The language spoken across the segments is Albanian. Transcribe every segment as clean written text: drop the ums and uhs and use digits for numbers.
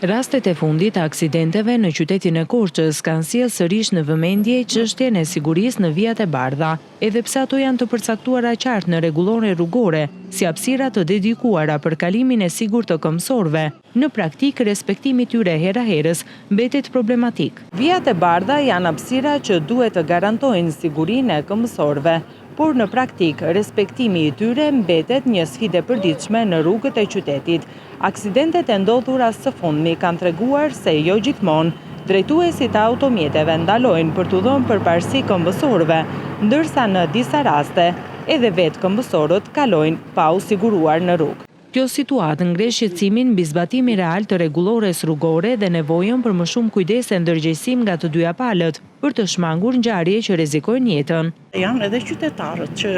Rastet e fundit të aksidenteve në qytetin e Korçës kanë sjellë sërish në vëmendje çështjen e sigurisë në vijat e bardha, edhe pse ato janë të përcaktuara qartë në rregullore rrugore, si hapësira të dedikuara për kalimin e sigurt të këmbësorëve. Në praktikë, respektimi i tyre hera herës mbetet problematik. Vijat e bardha janë hapësira që duhet të garantojnë sigurinë e këmbësorëve, por në praktik, respektimi i tyre mbetet një sfidë e përditshme në rrugët e qytetit. Aksidentet e ndodhura së fundmi kanë treguar se jo gjithmonë drejtuesit e automjeteve ndalojnë për t'u dhënë përparësi këmbësorëve, ndërsa në disa raste edhe vetë këmbësorët kalojnë pa u siguruar në rrugë. Kjo situatë ngre shqetësimin mbi zbatimin real të rregullores rrugore dhe nevojën për më shumë kujdes e ndërgjegjësim nga të dyja palët për të shmangur ngjarje që rrezikojnë jetën. Janë edhe qytetarët që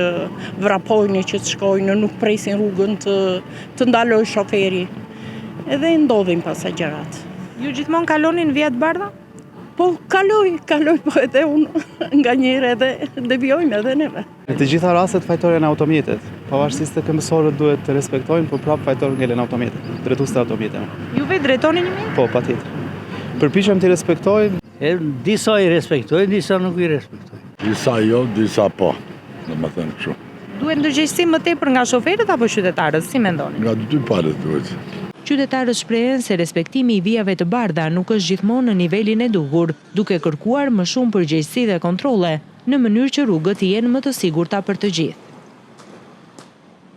vrapojnë që të shkojnë, nuk presin rrugën të ndalojë shoferi. Edhe ndodhin pasagjerat. Ju gjithmonë kalonin vijat bardha? Po kaloj, po edhe unë nga njëre edhe devijojmë edhe neve. Të gjitha rastet fajtoren automjetet. Pavarësisht se këmbësorët duhet të respektojnë, por prapë fajtorë ngelen automjetet, drejtues të automjeteve. Ju vetë drejtoni një mirë? Po, patjetër. Përpiqem të respektojnë. Disa i respektojnë, disa nuk i respektojnë. Disa jo, disa po, domethënë kështu. Duhet ndërgjegjësim më tepër nga shoferët apo qytetarët, si mendoni? Nga dy palët duhet. Qytetarët shprehen se respektimi i vijave të bardha nuk është gjithmonë në nivelin e duhur, duke kërkuar më shumë përgjegjësi dhe kontrolle, në mënyrë që rrugët të jenë më të sigurta për të gjithë.